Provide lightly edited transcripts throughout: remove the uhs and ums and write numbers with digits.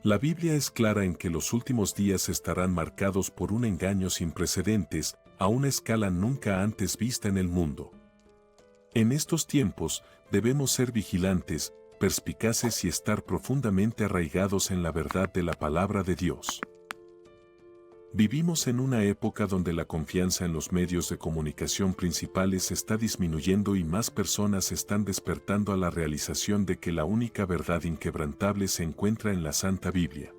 La Biblia es clara en que los últimos días estarán marcados por un engaño sin precedentes, a una escala nunca antes vista en el mundo. En estos tiempos, debemos ser vigilantes, perspicaces y estar profundamente arraigados en la verdad de la palabra de Dios. Vivimos en una época donde la confianza en los medios de comunicación principales está disminuyendo y más personas están despertando a la realización de que la única verdad inquebrantable se encuentra en la Santa Biblia.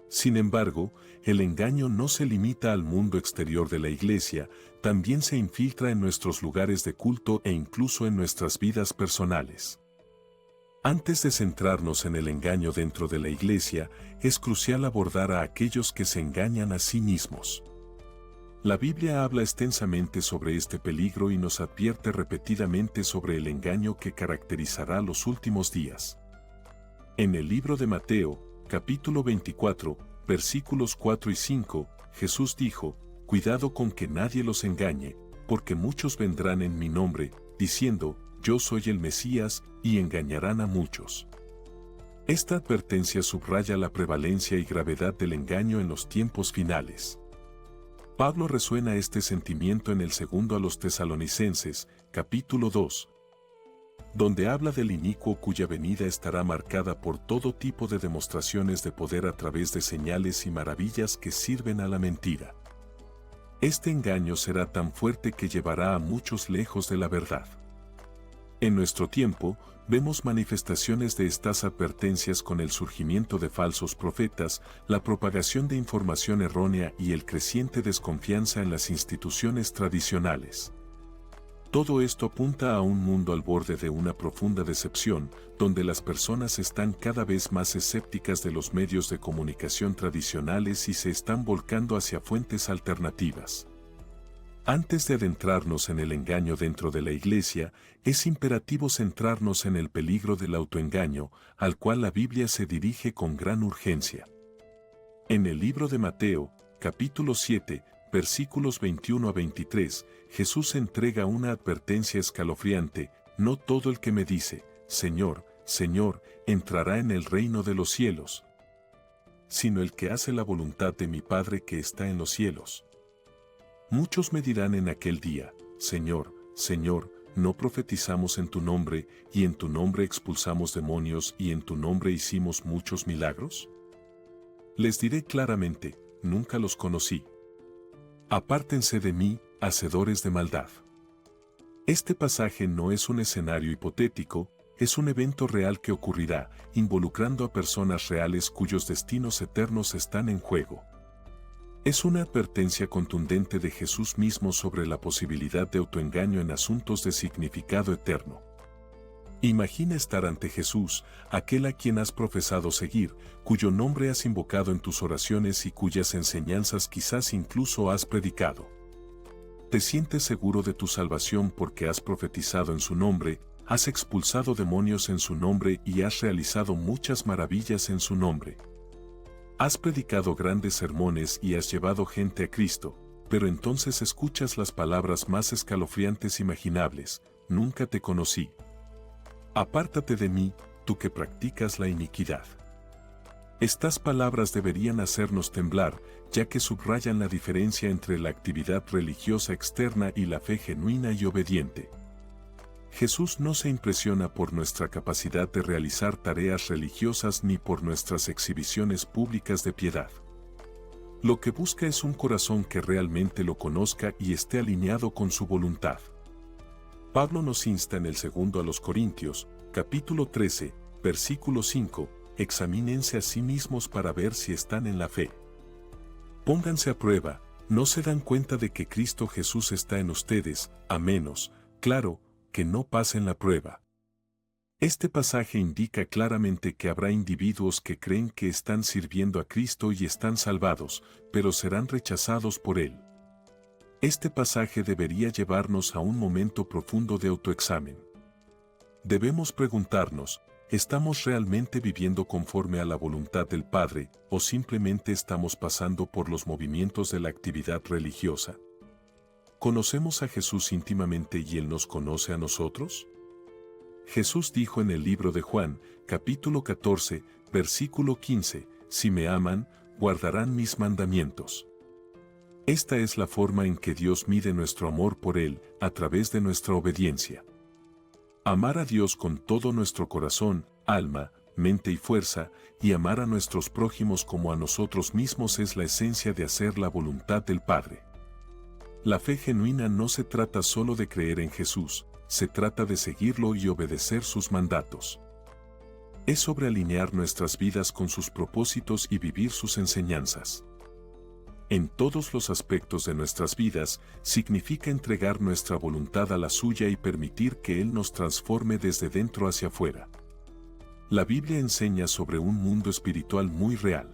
Sin embargo, el engaño no se limita al mundo exterior de la iglesia, también se infiltra en nuestros lugares de culto e incluso en nuestras vidas personales. Antes de centrarnos en el engaño dentro de la iglesia, es crucial abordar a aquellos que se engañan a sí mismos. La Biblia habla extensamente sobre este peligro y nos advierte repetidamente sobre el engaño que caracterizará los últimos días. En el libro de Mateo, capítulo 24, versículos 4 y 5, Jesús dijo: «Cuidado con que nadie los engañe, porque muchos vendrán en mi nombre, diciendo, yo soy el Mesías, y engañarán a muchos». Esta advertencia subraya la prevalencia y gravedad del engaño en los tiempos finales. Pablo resuena este sentimiento en el segundo a los Tesalonicenses, capítulo 2, donde habla del inicuo cuya venida estará marcada por todo tipo de demostraciones de poder a través de señales y maravillas que sirven a la mentira. Este engaño será tan fuerte que llevará a muchos lejos de la verdad. En nuestro tiempo, vemos manifestaciones de estas advertencias con el surgimiento de falsos profetas, la propagación de información errónea y el creciente desconfianza en las instituciones tradicionales. Todo esto apunta a un mundo al borde de una profunda decepción, donde las personas están cada vez más escépticas de los medios de comunicación tradicionales y se están volcando hacia fuentes alternativas. Antes de adentrarnos en el engaño dentro de la iglesia, es imperativo centrarnos en el peligro del autoengaño, al cual la Biblia se dirige con gran urgencia. En el libro de Mateo, capítulo 7, versículos 21 a 23, Jesús entrega una advertencia escalofriante: «No todo el que me dice, Señor, Señor, entrará en el reino de los cielos, sino el que hace la voluntad de mi Padre que está en los cielos. Muchos me dirán en aquel día, Señor, Señor, ¿no profetizamos en tu nombre, y en tu nombre expulsamos demonios, y en tu nombre hicimos muchos milagros? Les diré claramente, nunca los conocí. Apártense de mí, hacedores de maldad». Este pasaje no es un escenario hipotético, es un evento real que ocurrirá, involucrando a personas reales cuyos destinos eternos están en juego. Es una advertencia contundente de Jesús mismo sobre la posibilidad de autoengaño en asuntos de significado eterno. Imagina estar ante Jesús, aquel a quien has profesado seguir, cuyo nombre has invocado en tus oraciones y cuyas enseñanzas quizás incluso has predicado. Te sientes seguro de tu salvación porque has profetizado en su nombre, has expulsado demonios en su nombre y has realizado muchas maravillas en su nombre. Has predicado grandes sermones y has llevado gente a Cristo, pero entonces escuchas las palabras más escalofriantes imaginables: «Nunca te conocí. Apártate de mí, tú que practicas la iniquidad». Estas palabras deberían hacernos temblar, ya que subrayan la diferencia entre la actividad religiosa externa y la fe genuina y obediente. Jesús no se impresiona por nuestra capacidad de realizar tareas religiosas ni por nuestras exhibiciones públicas de piedad. Lo que busca es un corazón que realmente lo conozca y esté alineado con su voluntad. Pablo nos insta en el segundo a los Corintios, capítulo 13, versículo 5, «Examínense a sí mismos para ver si están en la fe. Pónganse a prueba, ¿no se dan cuenta de que Cristo Jesús está en ustedes, a menos, claro, que no pasen la prueba?» Este pasaje indica claramente que habrá individuos que creen que están sirviendo a Cristo y están salvados, pero serán rechazados por Él. Este pasaje debería llevarnos a un momento profundo de autoexamen. Debemos preguntarnos, ¿estamos realmente viviendo conforme a la voluntad del Padre, o simplemente estamos pasando por los movimientos de la actividad religiosa? ¿Conocemos a Jesús íntimamente y Él nos conoce a nosotros? Jesús dijo en el libro de Juan, capítulo 14, versículo 15, si me aman, guardarán mis mandamientos. Esta es la forma en que Dios mide nuestro amor por Él, a través de nuestra obediencia. Amar a Dios con todo nuestro corazón, alma, mente y fuerza, y amar a nuestros prójimos como a nosotros mismos es la esencia de hacer la voluntad del Padre. La fe genuina no se trata solo de creer en Jesús, se trata de seguirlo y obedecer sus mandatos. Es sobre alinear nuestras vidas con sus propósitos y vivir sus enseñanzas. En todos los aspectos de nuestras vidas, significa entregar nuestra voluntad a la suya y permitir que Él nos transforme desde dentro hacia afuera. La Biblia enseña sobre un mundo espiritual muy real.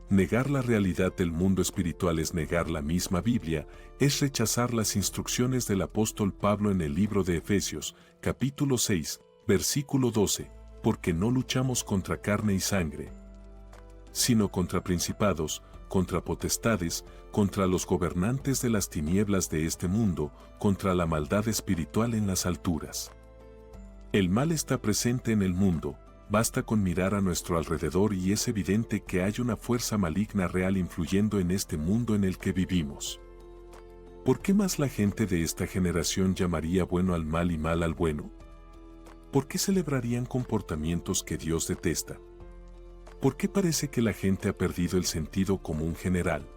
Negar la realidad del mundo espiritual es negar la misma Biblia, es rechazar las instrucciones del apóstol Pablo en el libro de Efesios, capítulo 6, versículo 12, porque no luchamos contra carne y sangre, sino contra principados, contra potestades, contra los gobernantes de las tinieblas de este mundo, contra la maldad espiritual en las alturas. El mal está presente en el mundo, basta con mirar a nuestro alrededor y es evidente que hay una fuerza maligna real influyendo en este mundo en el que vivimos. ¿Por qué más la gente de esta generación llamaría bueno al mal y mal al bueno? ¿Por qué celebrarían comportamientos que Dios detesta? ¿Por qué parece que la gente ha perdido el sentido común general?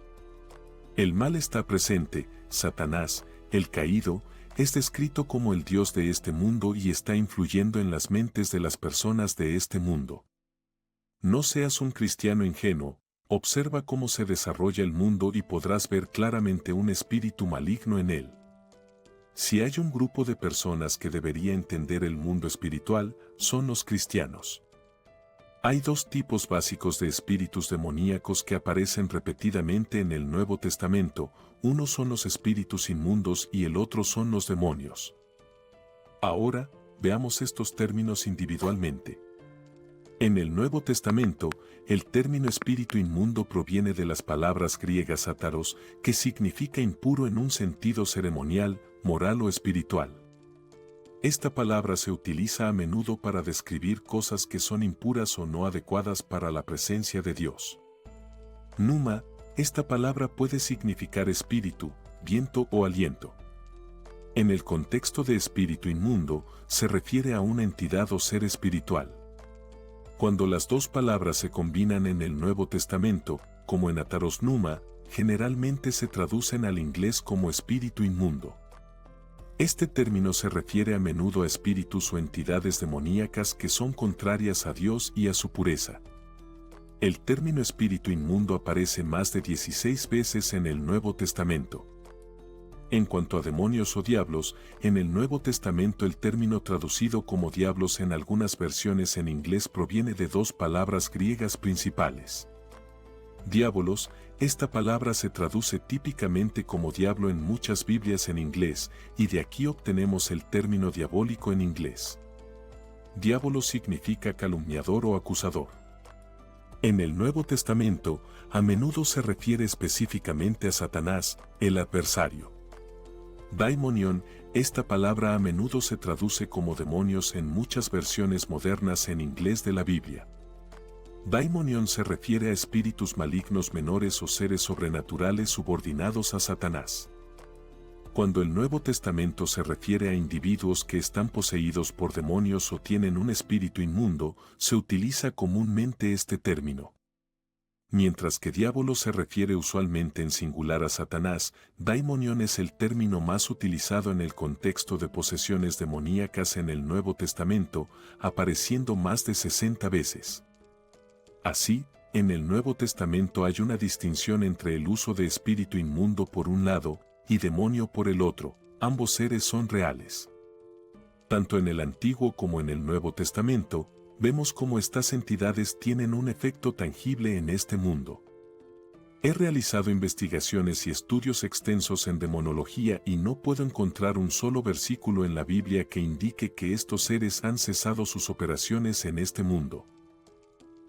El mal está presente, Satanás, el caído, es descrito como el Dios de este mundo y está influyendo en las mentes de las personas de este mundo. No seas un cristiano ingenuo, observa cómo se desarrolla el mundo y podrás ver claramente un espíritu maligno en él. Si hay un grupo de personas que debería entender el mundo espiritual, son los cristianos. Hay dos tipos básicos de espíritus demoníacos que aparecen repetidamente en el Nuevo Testamento, uno son los espíritus inmundos y el otro son los demonios. Ahora, veamos estos términos individualmente. En el Nuevo Testamento, el término espíritu inmundo proviene de las palabras griegas átaros, que significa impuro en un sentido ceremonial, moral o espiritual. Esta palabra se utiliza a menudo para describir cosas que son impuras o no adecuadas para la presencia de Dios. Pneuma, esta palabra puede significar espíritu, viento o aliento. En el contexto de espíritu inmundo, se refiere a una entidad o ser espiritual. Cuando las dos palabras se combinan en el Nuevo Testamento, como en átaros pneuma, generalmente se traducen al inglés como espíritu inmundo. Este término se refiere a menudo a espíritus o entidades demoníacas que son contrarias a Dios y a su pureza. El término espíritu inmundo aparece más de 16 veces en el Nuevo Testamento. En cuanto a demonios o diablos, en el Nuevo Testamento el término traducido como diablos en algunas versiones en inglés proviene de dos palabras griegas principales. Diabolos, esta palabra se traduce típicamente como diablo en muchas Biblias en inglés, y de aquí obtenemos el término diabólico en inglés. Diablo significa calumniador o acusador. En el Nuevo Testamento, a menudo se refiere específicamente a Satanás, el adversario. Daimonion, esta palabra a menudo se traduce como demonios en muchas versiones modernas en inglés de la Biblia. Daimonion se refiere a espíritus malignos menores o seres sobrenaturales subordinados a Satanás. Cuando el Nuevo Testamento se refiere a individuos que están poseídos por demonios o tienen un espíritu inmundo, se utiliza comúnmente este término. Mientras que diablo se refiere usualmente en singular a Satanás, daimonion es el término más utilizado en el contexto de posesiones demoníacas en el Nuevo Testamento, apareciendo más de 60 veces. Así, en el Nuevo Testamento hay una distinción entre el uso de espíritu inmundo por un lado y demonio por el otro, ambos seres son reales. Tanto en el Antiguo como en el Nuevo Testamento, vemos cómo estas entidades tienen un efecto tangible en este mundo. He realizado investigaciones y estudios extensos en demonología y no puedo encontrar un solo versículo en la Biblia que indique que estos seres han cesado sus operaciones en este mundo.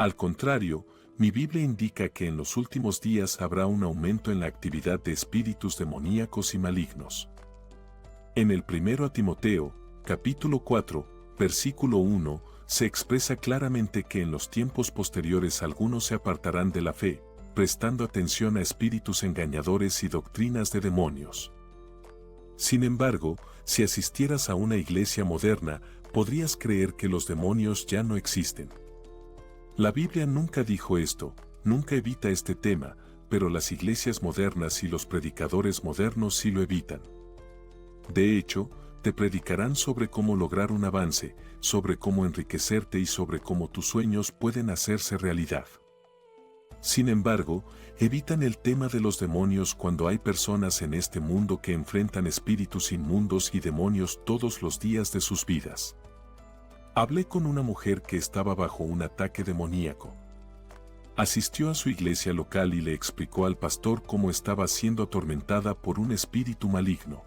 Al contrario, mi Biblia indica que en los últimos días habrá un aumento en la actividad de espíritus demoníacos y malignos. En el 1 Timoteo, capítulo 4, versículo 1, se expresa claramente que en los tiempos posteriores algunos se apartarán de la fe, prestando atención a espíritus engañadores y doctrinas de demonios. Sin embargo, si asistieras a una iglesia moderna, podrías creer que los demonios ya no existen. La Biblia nunca dijo esto, nunca evita este tema, pero las iglesias modernas y los predicadores modernos sí lo evitan. De hecho, te predicarán sobre cómo lograr un avance, sobre cómo enriquecerte y sobre cómo tus sueños pueden hacerse realidad. Sin embargo, evitan el tema de los demonios cuando hay personas en este mundo que enfrentan espíritus inmundos y demonios todos los días de sus vidas. Hablé con una mujer que estaba bajo un ataque demoníaco. Asistió a su iglesia local y le explicó al pastor cómo estaba siendo atormentada por un espíritu maligno.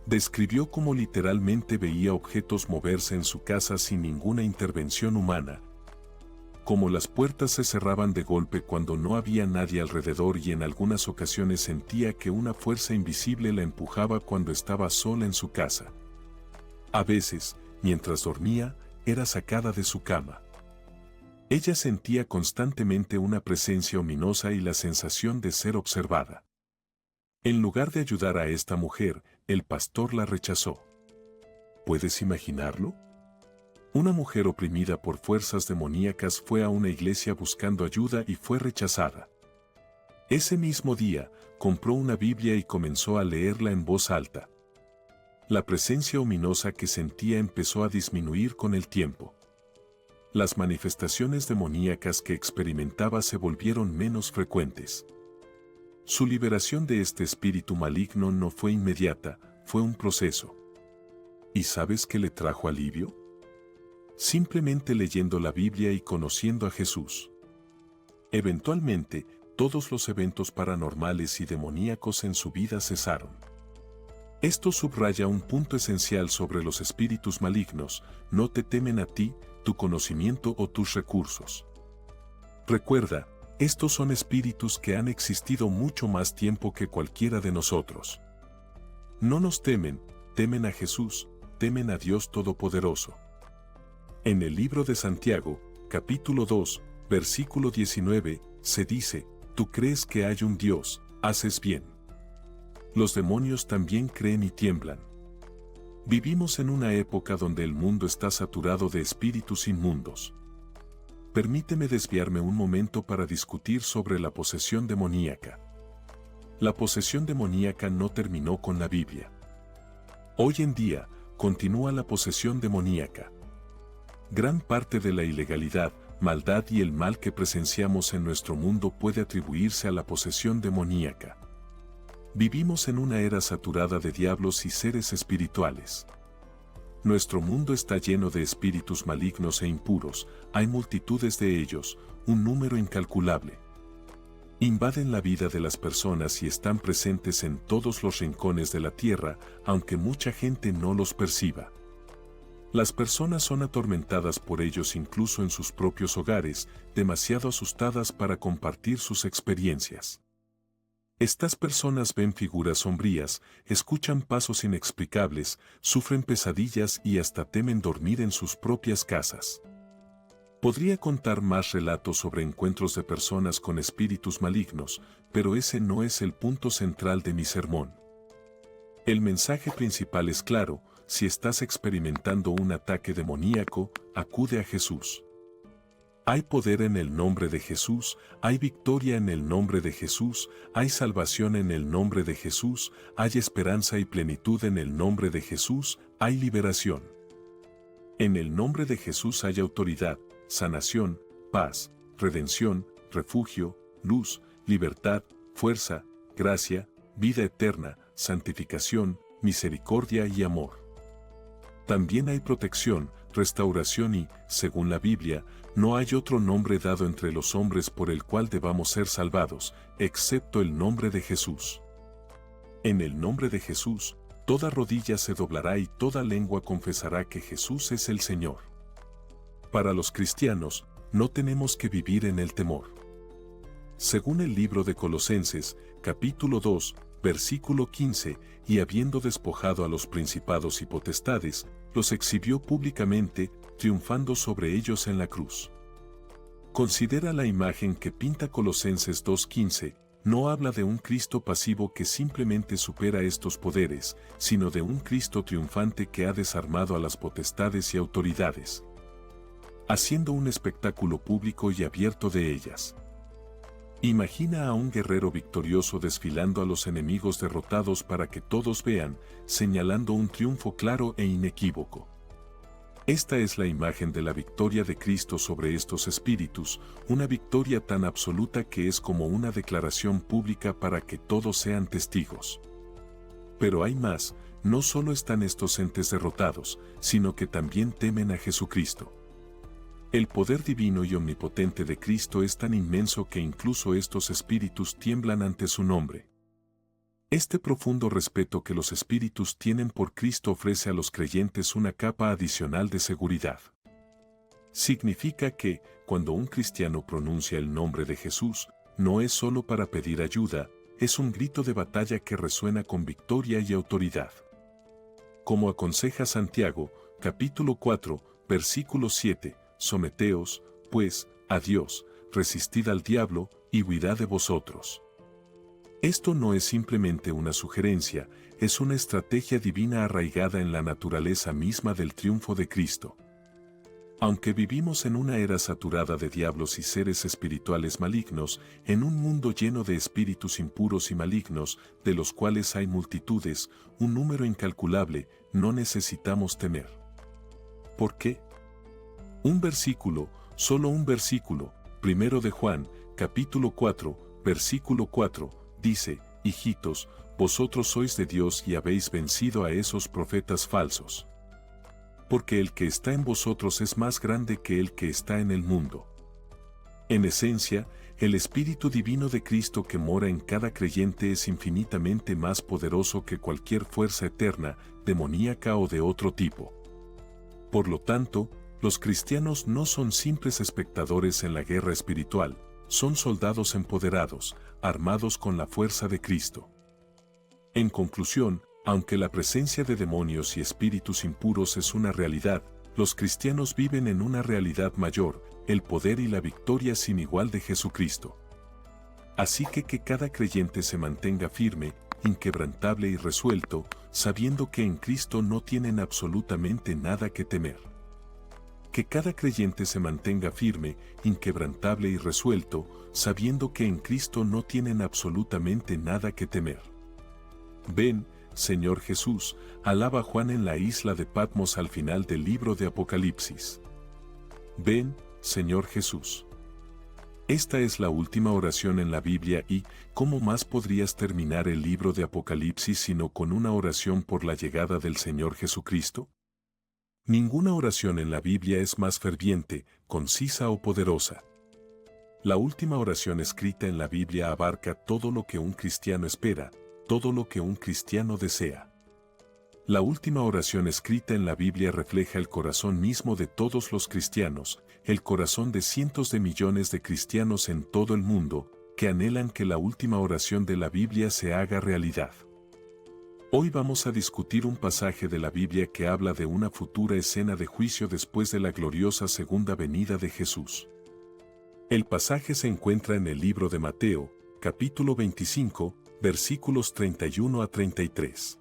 Describió cómo literalmente veía objetos moverse en su casa sin ninguna intervención humana, cómo las puertas se cerraban de golpe cuando no había nadie alrededor y en algunas ocasiones sentía que una fuerza invisible la empujaba cuando estaba sola en su casa. A veces, mientras dormía, era sacada de su cama. Ella sentía constantemente una presencia ominosa y la sensación de ser observada. En lugar de ayudar a esta mujer, el pastor la rechazó. ¿Puedes imaginarlo? Una mujer oprimida por fuerzas demoníacas fue a una iglesia buscando ayuda y fue rechazada. Ese mismo día, compró una Biblia y comenzó a leerla en voz alta. La presencia ominosa que sentía empezó a disminuir con el tiempo. Las manifestaciones demoníacas que experimentaba se volvieron menos frecuentes. Su liberación de este espíritu maligno no fue inmediata, fue un proceso. ¿Y sabes qué le trajo alivio? Simplemente leyendo la Biblia y conociendo a Jesús. Eventualmente, todos los eventos paranormales y demoníacos en su vida cesaron. Esto subraya un punto esencial sobre los espíritus malignos: no te temen a ti, tu conocimiento o tus recursos. Recuerda, estos son espíritus que han existido mucho más tiempo que cualquiera de nosotros. No nos temen, temen a Jesús, temen a Dios Todopoderoso. En el libro de Santiago, capítulo 2, versículo 19, se dice: tú crees que hay un Dios, haces bien. Los demonios también creen y tiemblan. Vivimos en una época donde el mundo está saturado de espíritus inmundos. Permíteme desviarme un momento para discutir sobre la posesión demoníaca. La posesión demoníaca no terminó con la Biblia. Hoy en día, continúa la posesión demoníaca. Gran parte de la ilegalidad, maldad y el mal que presenciamos en nuestro mundo puede atribuirse a la posesión demoníaca. Vivimos en una era saturada de diablos y seres espirituales. Nuestro mundo está lleno de espíritus malignos e impuros, hay multitudes de ellos, un número incalculable. Invaden la vida de las personas y están presentes en todos los rincones de la tierra, aunque mucha gente no los perciba. Las personas son atormentadas por ellos incluso en sus propios hogares, demasiado asustadas para compartir sus experiencias. Estas personas ven figuras sombrías, escuchan pasos inexplicables, sufren pesadillas y hasta temen dormir en sus propias casas. Podría contar más relatos sobre encuentros de personas con espíritus malignos, pero ese no es el punto central de mi sermón. El mensaje principal es claro: si estás experimentando un ataque demoníaco, acude a Jesús. Hay poder en el nombre de Jesús, hay victoria en el nombre de Jesús, hay salvación en el nombre de Jesús, hay esperanza y plenitud en el nombre de Jesús, hay liberación. En el nombre de Jesús hay autoridad, sanación, paz, redención, refugio, luz, libertad, fuerza, gracia, vida eterna, santificación, misericordia y amor. También hay protección, restauración y, según la Biblia, no hay otro nombre dado entre los hombres por el cual debamos ser salvados, excepto el nombre de Jesús. En el nombre de Jesús, toda rodilla se doblará y toda lengua confesará que Jesús es el Señor. Para los cristianos, no tenemos que vivir en el temor. Según el libro de Colosenses, capítulo 2, versículo 15, y habiendo despojado a los principados y potestades, los exhibió públicamente, triunfando sobre ellos en la cruz. Considera la imagen que pinta Colosenses 2:15, no habla de un Cristo pasivo que simplemente supera estos poderes, sino de un Cristo triunfante que ha desarmado a las potestades y autoridades, haciendo un espectáculo público y abierto de ellas. Imagina a un guerrero victorioso desfilando a los enemigos derrotados para que todos vean, señalando un triunfo claro e inequívoco. Esta es la imagen de la victoria de Cristo sobre estos espíritus, una victoria tan absoluta que es como una declaración pública para que todos sean testigos. Pero hay más, no solo están estos entes derrotados, sino que también temen a Jesucristo. El poder divino y omnipotente de Cristo es tan inmenso que incluso estos espíritus tiemblan ante su nombre. Este profundo respeto que los espíritus tienen por Cristo ofrece a los creyentes una capa adicional de seguridad. Significa que, cuando un cristiano pronuncia el nombre de Jesús, no es solo para pedir ayuda, es un grito de batalla que resuena con victoria y autoridad. Como aconseja Santiago, capítulo 4, versículo 7, someteos, pues, a Dios, resistid al diablo, y huirá de vosotros. Esto no es simplemente una sugerencia, es una estrategia divina arraigada en la naturaleza misma del triunfo de Cristo. Aunque vivimos en una era saturada de diablos y seres espirituales malignos, en un mundo lleno de espíritus impuros y malignos, de los cuales hay multitudes, un número incalculable, no necesitamos temer. ¿Por qué? Un versículo, solo un versículo, 1 de Juan, capítulo 4, versículo 4, dice, hijitos, vosotros sois de Dios y habéis vencido a esos profetas falsos. Porque el que está en vosotros es más grande que el que está en el mundo. En esencia, el Espíritu Divino de Cristo que mora en cada creyente es infinitamente más poderoso que cualquier fuerza eterna, demoníaca o de otro tipo. Por lo tanto, los cristianos no son simples espectadores en la guerra espiritual, son soldados empoderados, armados con la fuerza de Cristo. En conclusión, aunque la presencia de demonios y espíritus impuros es una realidad, los cristianos viven en una realidad mayor, el poder y la victoria sin igual de Jesucristo. Así que cada creyente se mantenga firme, inquebrantable y resuelto, sabiendo que en Cristo no tienen absolutamente nada que temer. Que cada creyente se mantenga firme, inquebrantable y resuelto, sabiendo que en Cristo no tienen absolutamente nada que temer. Ven, Señor Jesús, alaba Juan en la isla de Patmos al final del libro de Apocalipsis. Ven, Señor Jesús. Esta es la última oración en la Biblia y, ¿cómo más podrías terminar el libro de Apocalipsis sino con una oración por la llegada del Señor Jesucristo? Ninguna oración en la Biblia es más ferviente, concisa o poderosa. La última oración escrita en la Biblia abarca todo lo que un cristiano espera, todo lo que un cristiano desea. La última oración escrita en la Biblia refleja el corazón mismo de todos los cristianos, el corazón de cientos de millones de cristianos en todo el mundo, que anhelan que la última oración de la Biblia se haga realidad. Hoy vamos a discutir un pasaje de la Biblia que habla de una futura escena de juicio después de la gloriosa segunda venida de Jesús. El pasaje se encuentra en el libro de Mateo, capítulo 25, versículos 31 a 33.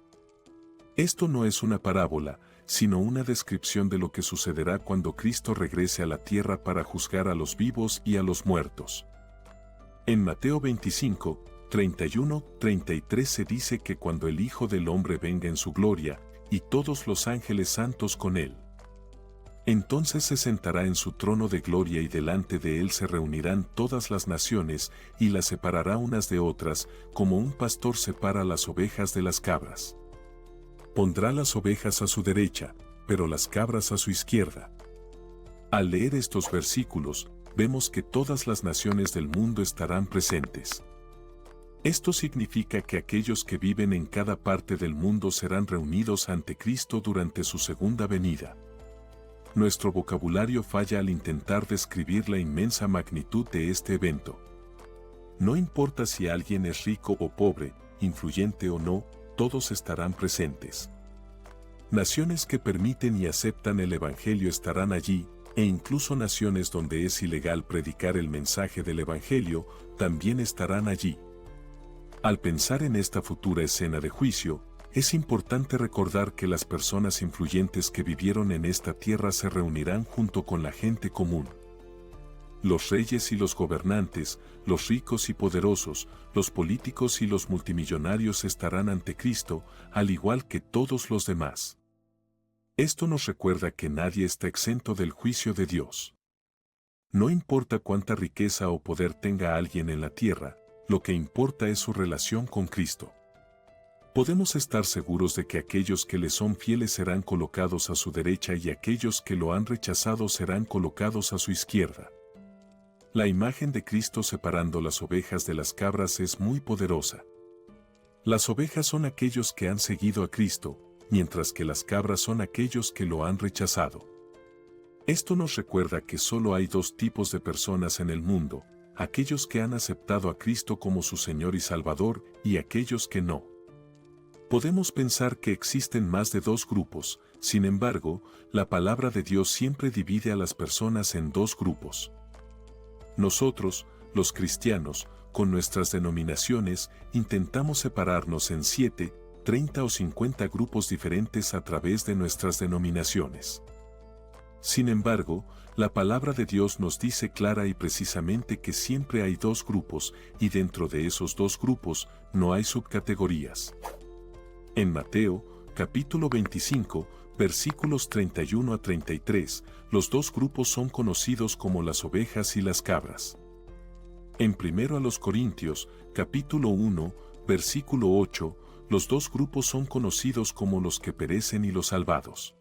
Esto no es una parábola, sino una descripción de lo que sucederá cuando Cristo regrese a la tierra para juzgar a los vivos y a los muertos. En Mateo 25, 31-33 se dice que cuando el Hijo del Hombre venga en su gloria, y todos los ángeles santos con él, entonces se sentará en su trono de gloria y delante de él se reunirán todas las naciones y las separará unas de otras, como un pastor separa las ovejas de las cabras. Pondrá las ovejas a su derecha, pero las cabras a su izquierda. Al leer estos versículos, vemos que todas las naciones del mundo estarán presentes. Esto significa que aquellos que viven en cada parte del mundo serán reunidos ante Cristo durante su segunda venida. Nuestro vocabulario falla al intentar describir la inmensa magnitud de este evento. No importa si alguien es rico o pobre, influyente o no, todos estarán presentes. Naciones que permiten y aceptan el Evangelio estarán allí, e incluso naciones donde es ilegal predicar el mensaje del Evangelio, también estarán allí. Al pensar en esta futura escena de juicio, es importante recordar que las personas influyentes que vivieron en esta tierra se reunirán junto con la gente común. Los reyes y los gobernantes, los ricos y poderosos, los políticos y los multimillonarios estarán ante Cristo, al igual que todos los demás. Esto nos recuerda que nadie está exento del juicio de Dios. No importa cuánta riqueza o poder tenga alguien en la tierra, lo que importa es su relación con Cristo. Podemos estar seguros de que aquellos que le son fieles serán colocados a su derecha y aquellos que lo han rechazado serán colocados a su izquierda. La imagen de Cristo separando las ovejas de las cabras es muy poderosa. Las ovejas son aquellos que han seguido a Cristo, mientras que las cabras son aquellos que lo han rechazado. Esto nos recuerda que solo hay dos tipos de personas en el mundo, aquellos que han aceptado a Cristo como su Señor y Salvador y aquellos que no. Podemos pensar que existen más de dos grupos, sin embargo, la palabra de Dios siempre divide a las personas en dos grupos. Nosotros, los cristianos, con nuestras denominaciones, intentamos separarnos en 7, 30 o 50 grupos diferentes a través de nuestras denominaciones. Sin embargo, la palabra de Dios nos dice clara y precisamente que siempre hay dos grupos, y dentro de esos dos grupos no hay subcategorías. En Mateo, capítulo 25, versículos 31 a 33, los dos grupos son conocidos como las ovejas y las cabras. En 1 Corintios, capítulo 1, versículo 8, los dos grupos son conocidos como los que perecen y los salvados.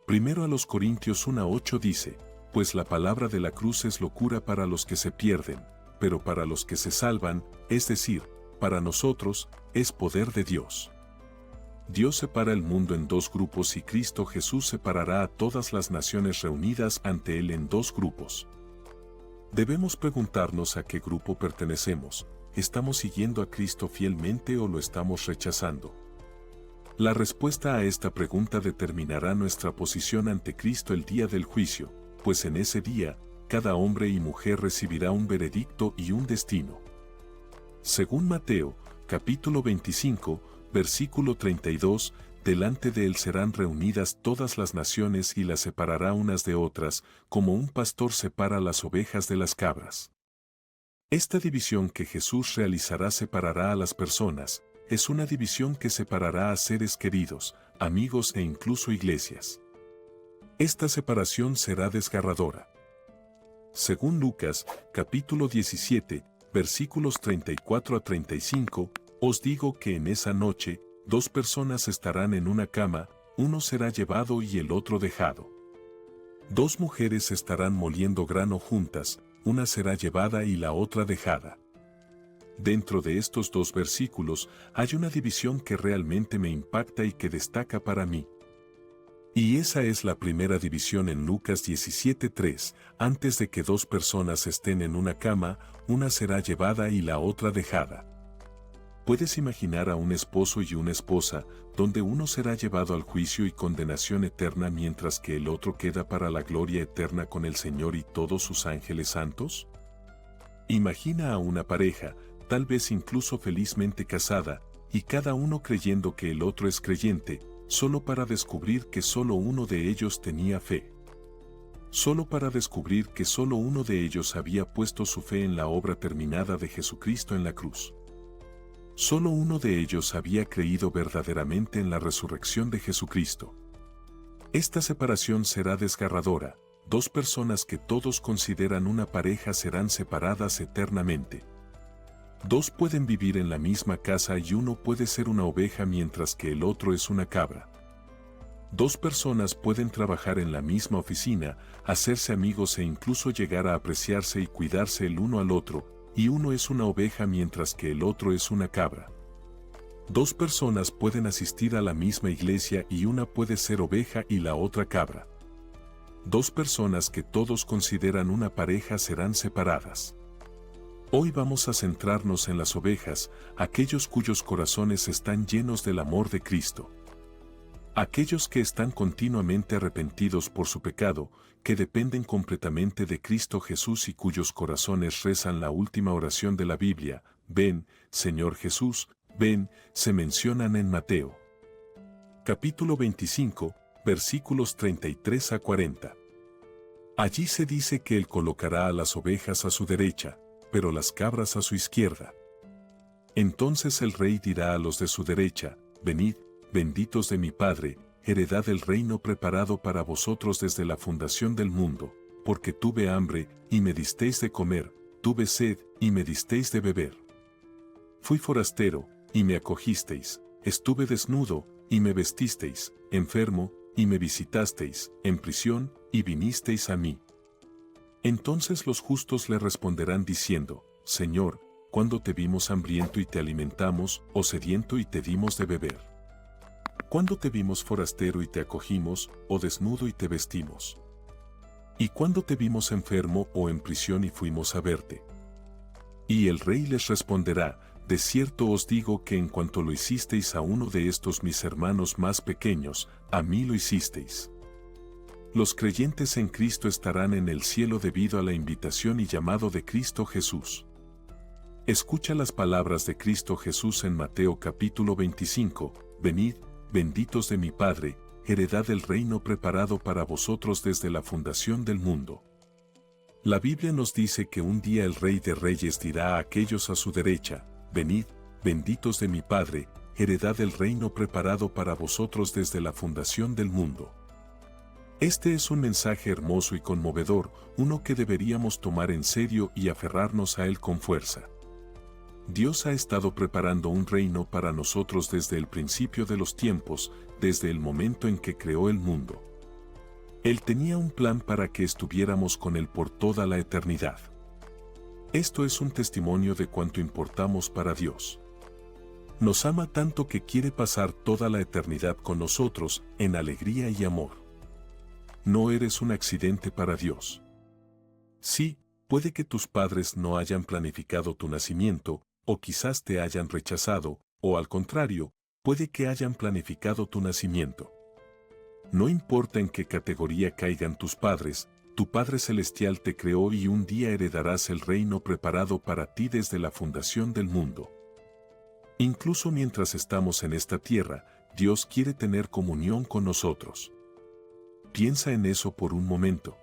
1 Corintios 1:8 dice, pues la palabra de la cruz es locura para los que se pierden, pero para los que se salvan, es decir, para nosotros, es poder de Dios. Dios separa el mundo en dos grupos y Cristo Jesús separará a todas las naciones reunidas ante Él en dos grupos. Debemos preguntarnos a qué grupo pertenecemos, ¿estamos siguiendo a Cristo fielmente o lo estamos rechazando? La respuesta a esta pregunta determinará nuestra posición ante Cristo el día del juicio, pues en ese día, cada hombre y mujer recibirá un veredicto y un destino. Según Mateo, capítulo 25, versículo 32, delante de él serán reunidas todas las naciones y las separará unas de otras, como un pastor separa las ovejas de las cabras. Esta división que Jesús realizará separará a las personas, es una división que separará a seres queridos, amigos e incluso iglesias. Esta separación será desgarradora. Según Lucas, capítulo 17, versículos 34 a 35, os digo que en esa noche, dos personas estarán en una cama, uno será llevado y el otro dejado. Dos mujeres estarán moliendo grano juntas, una será llevada y la otra dejada. Dentro de estos dos versículos hay una división que realmente me impacta y que destaca para mí. Y esa es la primera división en Lucas 17:3, antes de que dos personas estén en una cama, una será llevada y la otra dejada. Puedes imaginar a un esposo y una esposa, donde uno será llevado al juicio y condenación eterna mientras que el otro queda para la gloria eterna con el Señor y todos sus ángeles santos? Imagina a una pareja, tal vez incluso felizmente casada, y cada uno creyendo que el otro es creyente, solo para descubrir que solo uno de ellos tenía fe. Solo para descubrir que solo uno de ellos había puesto su fe en la obra terminada de Jesucristo en la cruz. Solo uno de ellos había creído verdaderamente en la resurrección de Jesucristo. Esta separación será desgarradora, dos personas que todos consideran una pareja serán separadas eternamente. Dos pueden vivir en la misma casa y uno puede ser una oveja mientras que el otro es una cabra. Dos personas pueden trabajar en la misma oficina, hacerse amigos e incluso llegar a apreciarse y cuidarse el uno al otro, y uno es una oveja mientras que el otro es una cabra. Dos personas pueden asistir a la misma iglesia y una puede ser oveja y la otra cabra. Dos personas que todos consideran una pareja serán separadas. Hoy vamos a centrarnos en las ovejas, aquellos cuyos corazones están llenos del amor de Cristo. Aquellos que están continuamente arrepentidos por su pecado, que dependen completamente de Cristo Jesús y cuyos corazones rezan la última oración de la Biblia, ven, Señor Jesús, ven, se mencionan en Mateo. Capítulo 25, versículos 33 a 40. Allí se dice que Él colocará a las ovejas a su derecha, pero las cabras a su izquierda. Entonces el rey dirá a los de su derecha, venid, benditos de mi Padre, heredad el reino preparado para vosotros desde la fundación del mundo, porque tuve hambre, y me disteis de comer, tuve sed, y me disteis de beber. Fui forastero, y me acogisteis, estuve desnudo, y me vestisteis, enfermo, y me visitasteis, en prisión, y vinisteis a mí. Entonces los justos le responderán diciendo, Señor, ¿cuándo te vimos hambriento y te alimentamos, o sediento y te dimos de beber? ¿Cuándo te vimos forastero y te acogimos, o desnudo y te vestimos? ¿Y cuándo te vimos enfermo o en prisión y fuimos a verte? Y el rey les responderá, de cierto os digo que en cuanto lo hicisteis a uno de estos mis hermanos más pequeños, a mí lo hicisteis. Los creyentes en Cristo estarán en el cielo debido a la invitación y llamado de Cristo Jesús. Escucha las palabras de Cristo Jesús en Mateo capítulo 25, venid, benditos de mi Padre, heredad el reino preparado para vosotros desde la fundación del mundo. La Biblia nos dice que un día el Rey de Reyes dirá a aquellos a su derecha, venid, benditos de mi Padre, heredad el reino preparado para vosotros desde la fundación del mundo. Este es un mensaje hermoso y conmovedor, uno que deberíamos tomar en serio y aferrarnos a él con fuerza. Dios ha estado preparando un reino para nosotros desde el principio de los tiempos, desde el momento en que creó el mundo. Él tenía un plan para que estuviéramos con Él por toda la eternidad. Esto es un testimonio de cuánto importamos para Dios. Nos ama tanto que quiere pasar toda la eternidad con nosotros, en alegría y amor. No eres un accidente para Dios. Sí, puede que tus padres no hayan planificado tu nacimiento, o quizás te hayan rechazado, o al contrario, puede que hayan planificado tu nacimiento. No importa en qué categoría caigan tus padres, tu Padre Celestial te creó y un día heredarás el reino preparado para ti desde la fundación del mundo. Incluso mientras estamos en esta tierra, Dios quiere tener comunión con nosotros. Piensa en eso por un momento.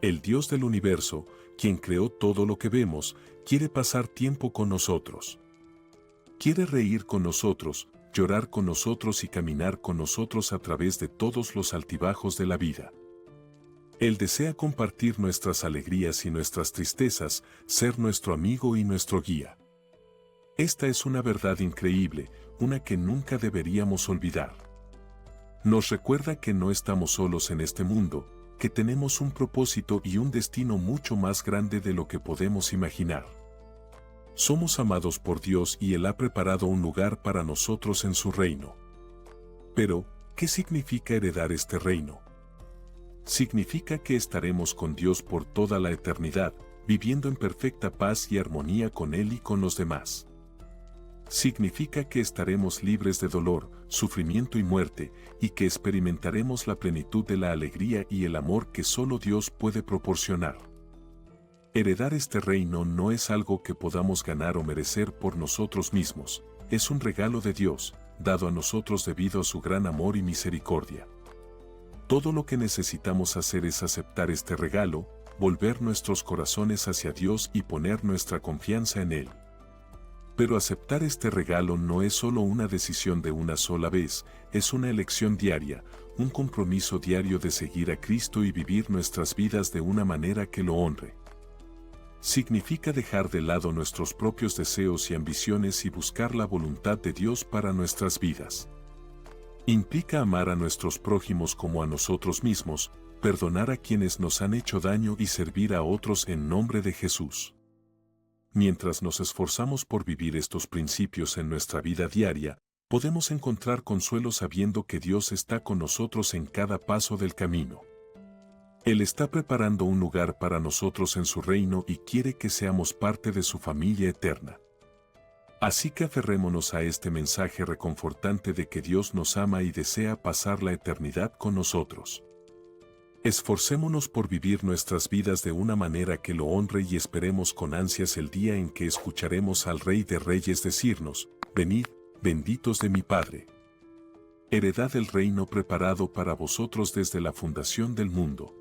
El Dios del universo, quien creó todo lo que vemos, quiere pasar tiempo con nosotros. Quiere reír con nosotros, llorar con nosotros y caminar con nosotros a través de todos los altibajos de la vida. Él desea compartir nuestras alegrías y nuestras tristezas, ser nuestro amigo y nuestro guía. Esta es una verdad increíble, una que nunca deberíamos olvidar. Nos recuerda que no estamos solos en este mundo, que tenemos un propósito y un destino mucho más grande de lo que podemos imaginar. Somos amados por Dios y Él ha preparado un lugar para nosotros en su reino. Pero, ¿qué significa heredar este reino? Significa que estaremos con Dios por toda la eternidad, viviendo en perfecta paz y armonía con Él y con los demás. Significa que estaremos libres de dolor, sufrimiento y muerte, y que experimentaremos la plenitud de la alegría y el amor que solo Dios puede proporcionar. Heredar este reino no es algo que podamos ganar o merecer por nosotros mismos, es un regalo de Dios, dado a nosotros debido a su gran amor y misericordia. Todo lo que necesitamos hacer es aceptar este regalo, volver nuestros corazones hacia Dios y poner nuestra confianza en Él. Pero aceptar este regalo no es solo una decisión de una sola vez, es una elección diaria, un compromiso diario de seguir a Cristo y vivir nuestras vidas de una manera que lo honre. Significa dejar de lado nuestros propios deseos y ambiciones y buscar la voluntad de Dios para nuestras vidas. Implica amar a nuestros prójimos como a nosotros mismos, perdonar a quienes nos han hecho daño y servir a otros en nombre de Jesús. Mientras nos esforzamos por vivir estos principios en nuestra vida diaria, podemos encontrar consuelo sabiendo que Dios está con nosotros en cada paso del camino. Él está preparando un lugar para nosotros en su reino y quiere que seamos parte de su familia eterna. Así que aferrémonos a este mensaje reconfortante de que Dios nos ama y desea pasar la eternidad con nosotros. Esforcémonos por vivir nuestras vidas de una manera que lo honre y esperemos con ansias el día en que escucharemos al Rey de Reyes decirnos: venid, benditos de mi Padre. Heredad el reino preparado para vosotros desde la fundación del mundo.